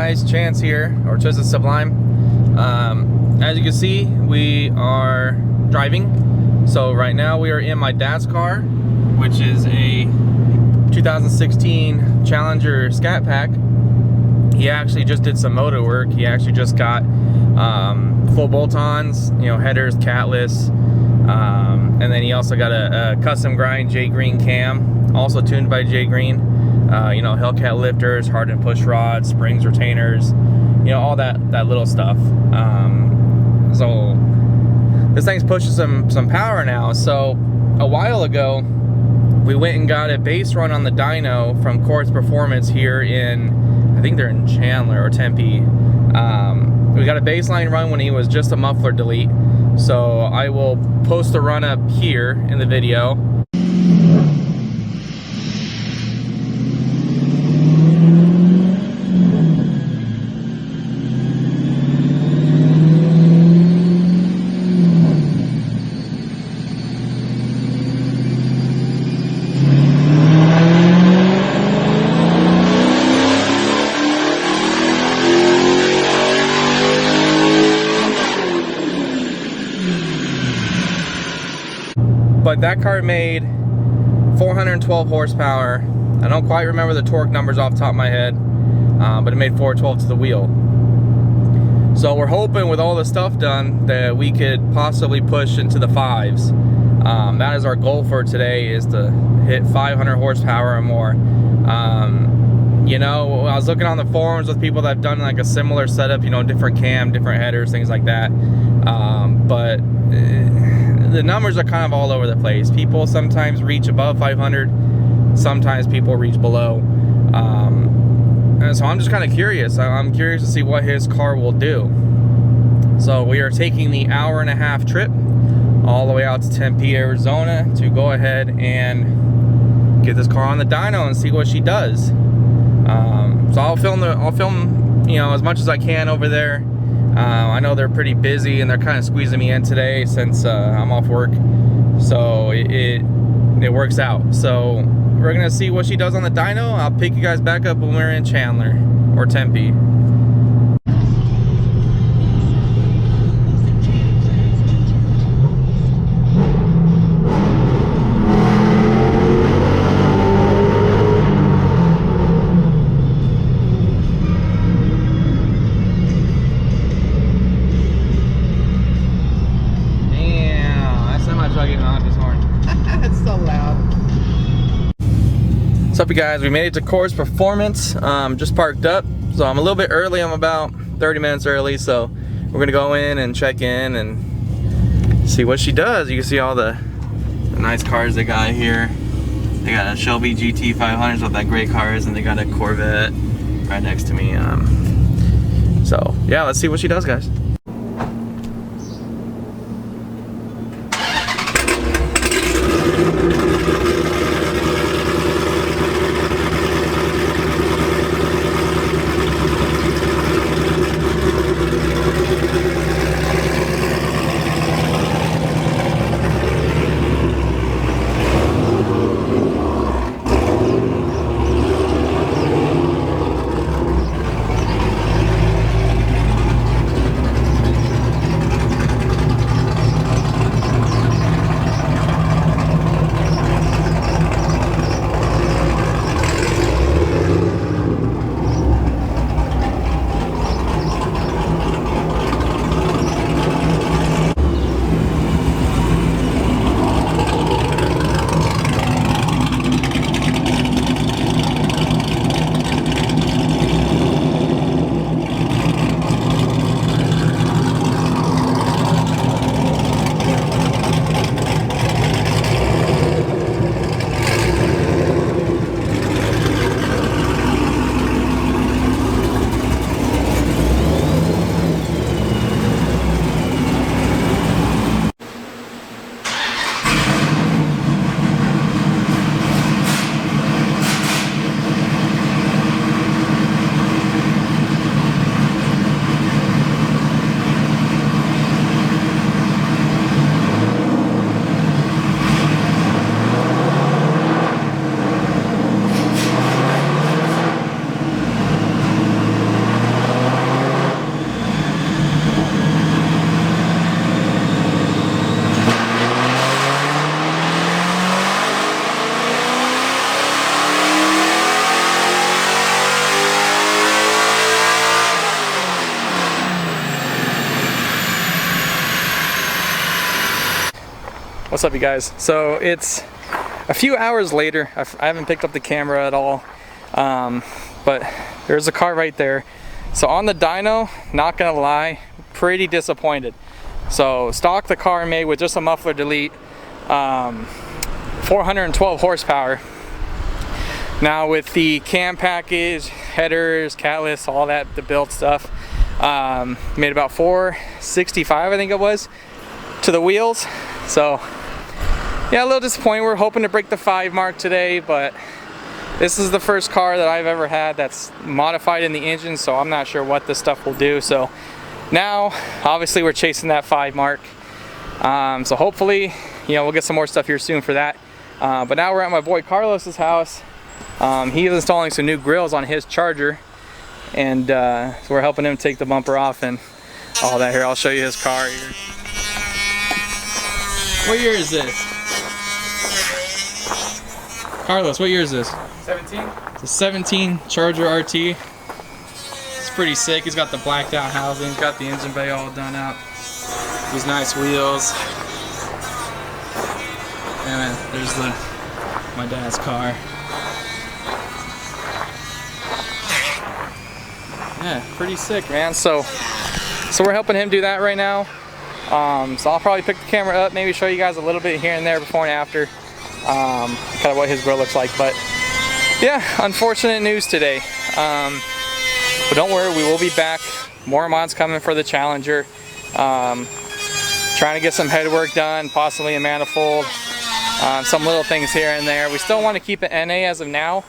guys, Chance here, or Twisted Sublime. As you can see, we are driving. So right now we are in my dad's car, which is a 2016 Challenger Scatpack. He actually just did some motor work. He actually just got full bolt-ons, you know, headers, catless, and then he also got a custom grind J Green cam, also tuned by J Green. You know, Hellcat lifters, hardened push rods, springs, retainers, you know, all that little stuff. So this thing's pushing some power now. So a while ago, we went and got a base run on the dyno from Quartz Performance here in, I think they're in Chandler or Tempe. We got a baseline run when he was just a muffler delete. So I will post the run up here in the video. But that car made 412 horsepower. I don't quite remember the torque numbers off the top of my head, but it made 412 to the wheel. So we're hoping with all the stuff done that we could possibly push into the fives. That is our goal for today, is to hit 500 horsepower or more. You know, I was looking on the forums with people that have done like a similar setup, you know, different cam, different headers, things like that. But the numbers are kind of all over the place. People sometimes reach above 500, sometimes people reach below. And so I'm just kind of curious. I'm curious to see what his car will do. So we are taking the hour-and-a-half trip all the way out to Tempe, Arizona, to go ahead and get this car on the dyno and see what she does. So I'll film, you know, as much as I can over there. I know they're pretty busy and they're kind of squeezing me in today since I'm off work, so it works out. So we're gonna see what she does on the dyno. I'll pick you guys back up when we're in Chandler or Tempe. It's so loud. What's up, you guys? We made it to Quartz Performance. Just parked up, so I'm a little bit early. I'm about 30 minutes early, so we're gonna go in and check in and see what she does. You can see all the nice cars they got here. They got a Shelby GT 500s with that great cars, and they got a Corvette right next to me. So yeah, let's see what she does, guys. What's up, you guys? So it's a few hours later. I haven't picked up the camera at all, but there's a car right there. So on the dyno, not gonna lie, pretty disappointed. So stock the car made with just a muffler delete, 412 horsepower. Now with the cam package, headers, catalyst, all that, the build stuff, made about 465, I think it was, to the wheels. So yeah, a little disappointed. We're hoping to break the 5 mark today, but this is the first car that I've ever had that's modified in the engine, so I'm not sure what this stuff will do. So now, obviously, we're chasing that 5 mark. So hopefully, you know, we'll get some more stuff here soon for that. But now we're at my boy Carlos's house. He's installing some new grills on his Charger, and so we're helping him take the bumper off and all that. Here, I'll show you his car here. What year is this? Carlos, what year is this? 17? It's a 17 Charger RT. It's pretty sick. He's got the blacked out housing, got the engine bay all done out. These nice wheels. And there's my dad's car. Yeah, pretty sick, man. So we're helping him do that right now. So I'll probably pick the camera up, maybe show you guys a little bit here and there before and after. Kind of what his grill looks like. But yeah, unfortunate news today. But don't worry, we will be back. More mods coming for the Challenger. Trying to get some headwork done, possibly a manifold, some little things here and there. We still want to keep it NA as of now.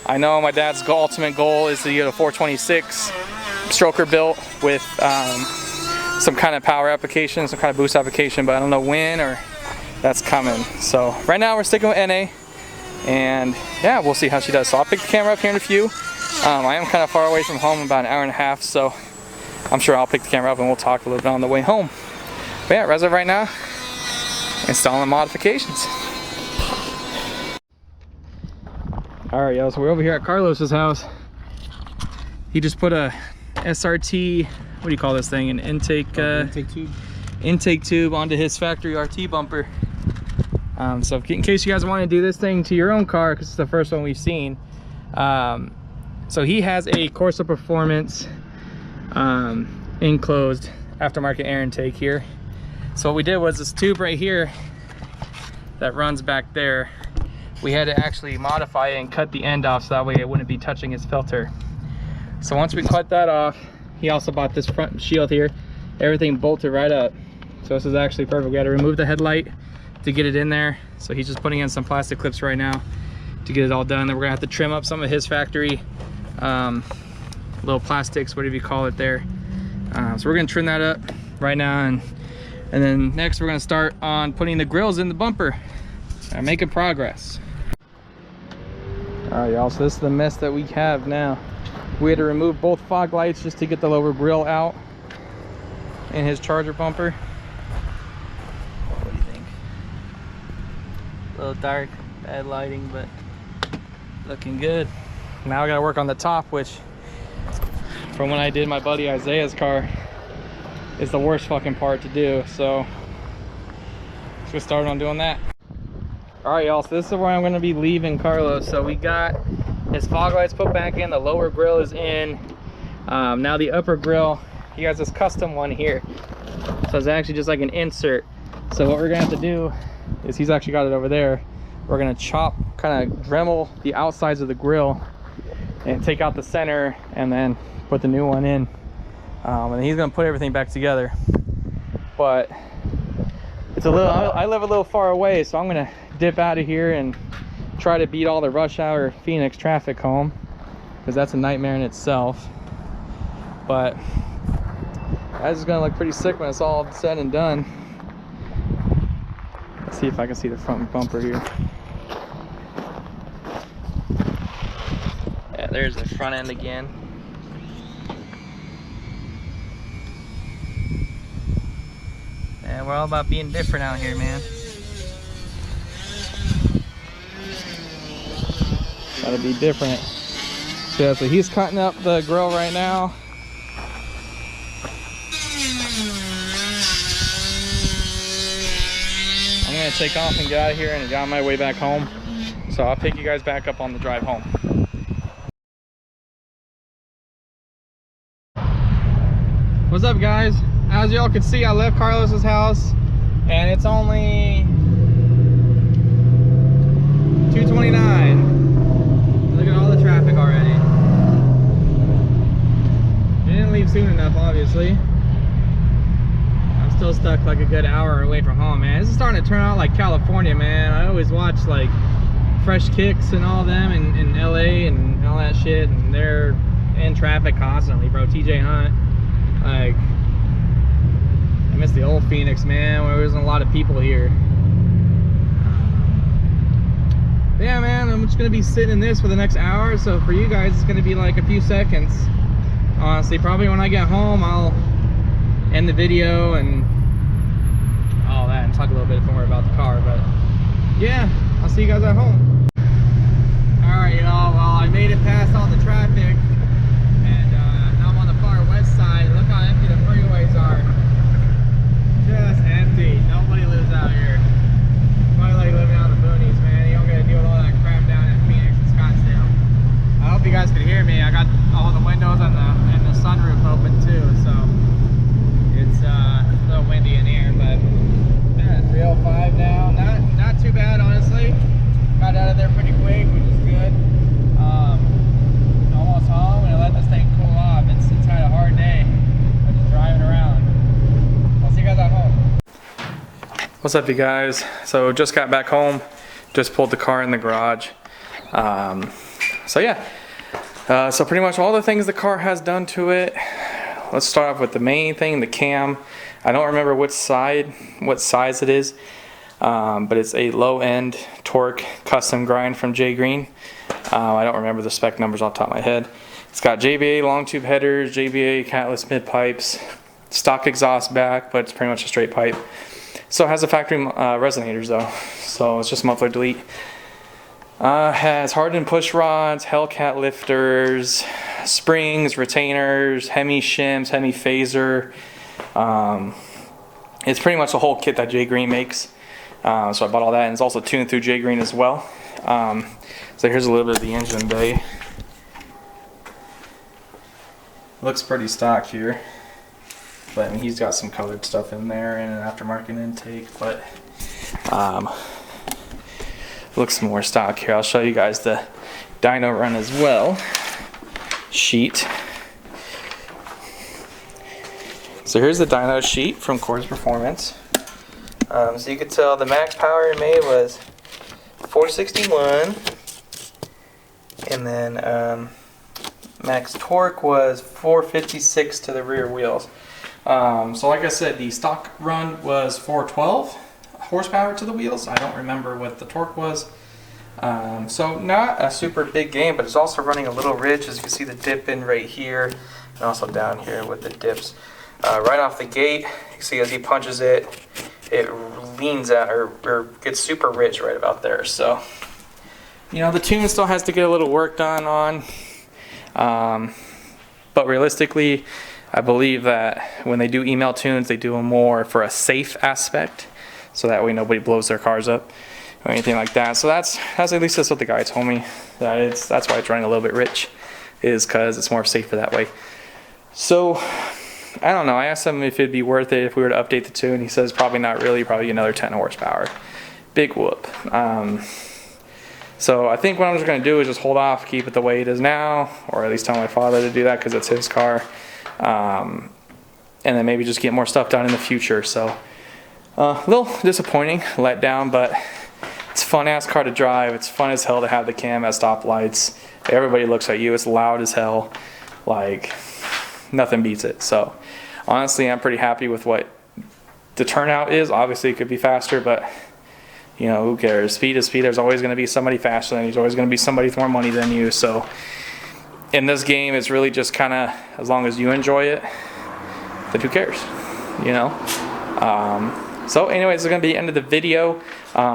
I know my dad's ultimate goal is to get a 426 stroker built with some kind of power application, some kind of boost application, but I don't know when or that's coming. So right now we're sticking with NA, and yeah, we'll see how she does. So I'll pick the camera up here in a few. I am kind of far away from home, about an hour and a half, so I'm sure I'll pick the camera up and we'll talk a little bit on the way home. But yeah, as of right now, installing modifications. Alright, y'all, so we're over here at Carlos's house. He just put a SRT, what do you call this thing, an intake tube onto his factory RT bumper. So in case you guys want to do this thing to your own car, because it's the first one we've seen, so he has a Corsa Performance enclosed aftermarket air intake here. So what we did was this tube right here that runs back there, we had to actually modify it and cut the end off so that way it wouldn't be touching his filter. So once we cut that off, he also bought this front shield here, everything bolted right up. So this is actually perfect. We had to remove the headlight to get it in there. So he's just putting in some plastic clips right now to get it all done. Then we're gonna have to trim up some of his factory little plastics, whatever you call it there. So we're gonna trim that up right now, and then next we're gonna start on putting the grills in the bumper and making progress. All right, y'all, so this is the mess that we have now. We had to remove both fog lights just to get the lower grill out in his Charger bumper. What do you think? A little dark, bad lighting, but looking good. Now I gotta work on the top, which from when I did my buddy Isaiah's car is the worst fucking part to do. So let's get started on doing that. All right, y'all, so this is where I'm gonna be leaving Carlos. So we got his fog lights put back in, the lower grill is in. Now the upper grill, he has this custom one here. So it's actually just like an insert. So what we're gonna have to do is, he's actually got it over there. We're gonna chop, kind of Dremel the outsides of the grill and take out the center and then put the new one in. And he's gonna put everything back together. But it's a little, I live a little far away, so I'm gonna dip out of here and try to beat all the rush hour Phoenix traffic home, because that's a nightmare in itself. But that's gonna look pretty sick when it's all said and done. Let's see if I can see the front bumper here. Yeah, there's the front end again. And we're all about being different out here, man. Gotta be different. So, yeah, so he's cutting up the grill right now. I'm gonna gonna take off and get out of here and get on my way back home. So I'll pick you guys back up on the drive home. What's up, guys? As y'all can see, I left Carlos's house and it's only 2:29. Look at all the traffic already. We didn't leave soon enough, obviously. I'm still stuck like a good hour away from home, man. This is starting to turn out like California, man. I always watch like Fresh Kicks and all them in LA and all that shit, and they're in traffic constantly, bro. TJ Hunt. Like, I miss the old Phoenix, man, where there wasn't a lot of people here. Yeah, man, I'm just gonna be sitting in this for the next hour, so for you guys it's gonna be like a few seconds. Honestly, probably when I get home I'll end the video and all that and talk a little bit more about the car, but yeah, I'll see you guys at home. Alright, y'all, well, I made it past all the traffic and now I'm on the far west side. Look how empty the freeways are. Just empty. Nobody lives out here. Probably like living out in the boonies, man. You don't gotta deal with all that crap down in Phoenix and Scottsdale. I hope you guys can hear me. I got all the windows and the sunroof open too, so it's a little windy in here, but yeah, 305 now. Not too bad, honestly. Got out of there pretty quick, which is good. Almost home, and I let this thing cool off. It's had a hard day. I'm just driving around. I'll see you guys at home. What's up, you guys? So just got back home, just pulled the car in the garage. So yeah, so pretty much all the things the car has done to it. Let's start off with the main thing, the cam. I don't remember what size it is, but it's a low-end torque custom grind from J Green. I don't remember the spec numbers off the top of my head. It's got JBA long tube headers, JBA catless mid pipes, stock exhaust back, but it's pretty much a straight pipe. So it has the factory resonators though, so it's just muffler delete. Has hardened push rods, Hellcat lifters, springs, retainers, Hemi shims, Hemi phaser. It's pretty much the whole kit that J Green makes. So I bought all that, and it's also tuned through J Green as well. So here's a little bit of the engine bay. Looks pretty stock here. But I mean, he's got some colored stuff in there and an aftermarket intake, but looks more stock here. I'll show you guys the dyno run as well. Sheet. So here's the dyno sheet from Coors Performance. So you can tell the max power it made was 461, and then max torque was 456 to the rear wheels. So like I said, the stock run was 412 horsepower to the wheels. I don't remember what the torque was. So not a super big gain, but it's also running a little rich, as you can see the dip in right here, and also down here with the dips. Right off the gate, you can see as he punches it, it leans out or gets super rich right about there. So, you know, the tune still has to get a little work done on, but realistically, I believe that when they do email tunes, they do them more for a safe aspect, so that way nobody blows their cars up or anything like that. So that's at least that's what the guy told me, that that's why it's running a little bit rich, is because it's more safer that way. So I don't know. I asked him if it'd be worth it if we were to update the tune. He says probably not really, probably another 10 horsepower. Big whoop. So I think what I'm just going to do is just hold off, keep it the way it is now, or at least tell my father to do that because it's his car. And then maybe just get more stuff done in the future. So a little disappointing, let down, but it's a fun ass car to drive. It's fun as hell to have the cam at stoplights. Everybody looks at you. It's loud as hell. Like, nothing beats it. So honestly, I'm pretty happy with what the turnout is. Obviously it could be faster, but you know, who cares? Speed is speed. There's always going to be somebody faster than you. There's always going to be somebody with more money than you. So in this game, it's really just kind of, as long as you enjoy it, then who cares, you know? So anyways, it's going to be the end of the video.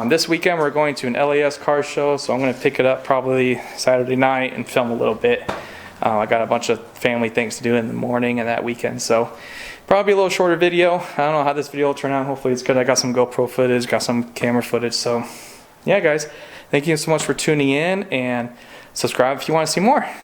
This weekend we're going to an LAS car show, so I'm going to pick it up probably Saturday night and film a little bit. I got a bunch of family things to do in the morning and that weekend, so Probably a little shorter video. I don't know how this video will turn out. Hopefully it's good. I got some GoPro footage, got some camera footage. So yeah, guys, thank you so much for tuning in, and subscribe if you want to see more.